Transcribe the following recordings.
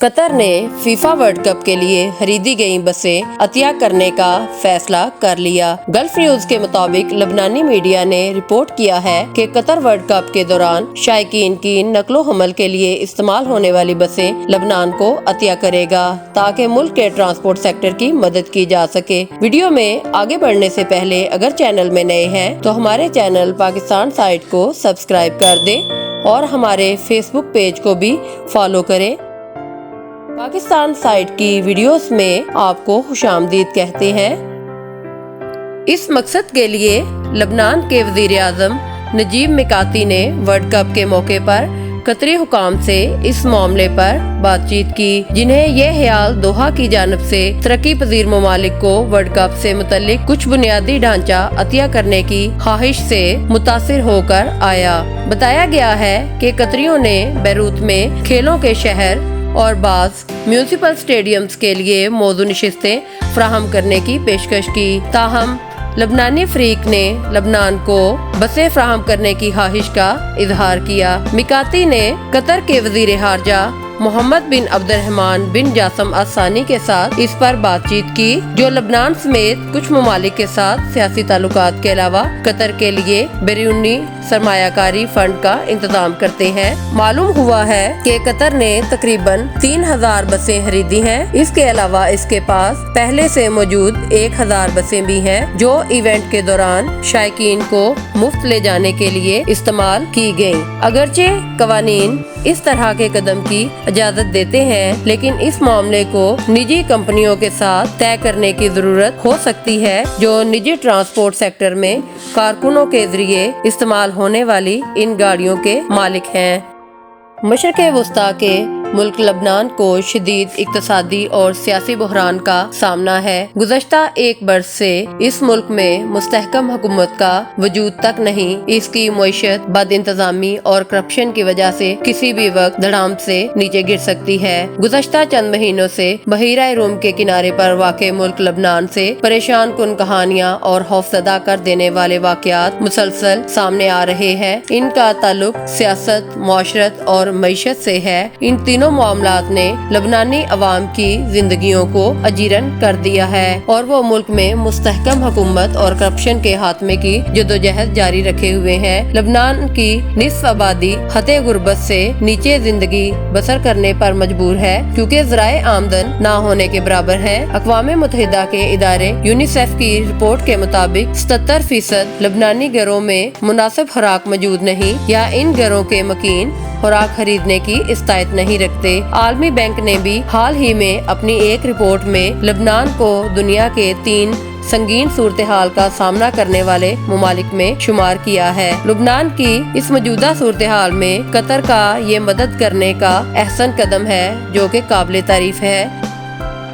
قطر نے FIFA world cup کے لیے خریدی گئی بسیں عطیہ کرنے کا فیصلہ کر لیا۔ گلف نیوز کے مطابق لبنانی میڈیا نے رپورٹ کیا ہے کہ قطر ورلڈ کپ کے دوران شائقین کی نقل و حمل کے لیے استعمال ہونے والی بسیں لبنان کو عطیہ کرے گا تاکہ ملک کے ٹرانسپورٹ سیکٹر کی مدد کی جا سکے۔ ویڈیو میں آگے بڑھنے سے پہلے اگر چینل میں نئے ہیں تو ہمارے چینل پاکستان سائٹ کو سبسکرائب کر دیں اور ہمارے فیس بک پیج کو بھی فالو کریں۔ پاکستان سائٹ کی ویڈیوز میں آپ کو خوش آمدید کہتے ہیں۔ اس مقصد کے لیے لبنان کے وزیر اعظم نجیب میقاتی نے ورلڈ کپ کے موقع پر قطری حکام سے اس معاملے پر بات چیت کی، جنہیں یہ خیال دوحہ کی جانب سے ترقی پذیر ممالک کو ورلڈ کپ سے متعلق کچھ بنیادی ڈھانچہ عطیہ کرنے کی خواہش سے متاثر ہو کر آیا۔ بتایا گیا ہے کہ قطریوں نے بیروت میں کھیلوں کے شہر اور بعض میونسپل اسٹیڈیمز کے لیے موزوں نشستیں فراہم کرنے کی پیشکش کی، تاہم لبنانی فریق نے لبنان کو بسیں فراہم کرنے کی خواہش کا اظہار کیا۔ میقاتی نے قطر کے وزیر خارجہ محمد بن عبد الرحمن بن جاسم الثانی کے ساتھ اس پر بات چیت کی، جو لبنان سمیت کچھ ممالک کے ساتھ سیاسی تعلقات کے علاوہ قطر کے لیے بیرونی سرمایہ کاری فنڈ کا انتظام کرتے ہیں۔ معلوم ہوا ہے کہ قطر نے تقریباً 3000 بسیں خریدی ہیں۔ اس کے علاوہ اس کے پاس پہلے سے موجود 1000 بسیں بھی ہیں جو ایونٹ کے دوران شائقین کو مفت لے جانے کے لیے استعمال کی گئیں۔ اگرچہ قوانین اس طرح کے قدم کی اجازت دیتے ہیں، لیکن اس معاملے کو نجی کمپنیوں کے ساتھ طے کرنے کی ضرورت ہو سکتی ہے جو نجی ٹرانسپورٹ سیکٹر میں کارکنوں کے ذریعے استعمال ہونے والی ان گاڑیوں کے مالک ہیں۔ مشرق وسطیٰ کے ملک لبنان کو شدید اقتصادی اور سیاسی بحران کا سامنا ہے۔ گزشتہ ایک برس سے اس ملک میں مستحکم حکومت کا وجود تک نہیں۔ اس کی معیشت بد انتظامی اور کرپشن کی وجہ سے کسی بھی وقت دھڑام سے نیچے گر سکتی ہے۔ گزشتہ چند مہینوں سے بحیرہ روم کے کنارے پر واقع ملک لبنان سے پریشان کن کہانیاں اور خوفزدہ کر دینے والے واقعات مسلسل سامنے آ رہے ہیں۔ ان کا تعلق سیاست، معاشرت اور معیشت سے ہے۔ ان تینوں معاملات نے لبنانی عوام کی زندگیوں کو اجیرن کر دیا ہے اور وہ ملک میں مستحکم حکومت اور کرپشن کے خاتمے کی جدوجہد جاری رکھے ہوئے ہیں۔ لبنان کی نصف آبادی خط غربت سے نیچے زندگی بسر کرنے پر مجبور ہے کیونکہ ذرائع آمدن نہ ہونے کے برابر ہے۔ اقوام متحدہ کے ادارے یونیسیف کی رپورٹ کے مطابق 77% لبنانی گھروں میں مناسب خوراک موجود نہیں یا ان گھروں کے مکین خوراک خریدنے کی استطاعت نہیں رکھتے۔ عالمی بینک نے بھی حال ہی میں اپنی ایک رپورٹ میں لبنان کو دنیا کے 3 سنگین صورتحال کا سامنا کرنے والے ممالک میں شمار کیا ہے۔ لبنان کی اس موجودہ صورتحال میں قطر کا یہ مدد کرنے کا احسن قدم ہے جو کہ قابل تعریف ہے۔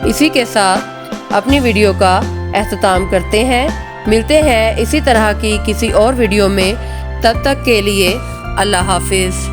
اسی کے ساتھ اپنی ویڈیو کا اختتام کرتے ہیں۔ ملتے ہیں اسی طرح کی کسی اور ویڈیو میں، تب تک کے لیے اللہ حافظ۔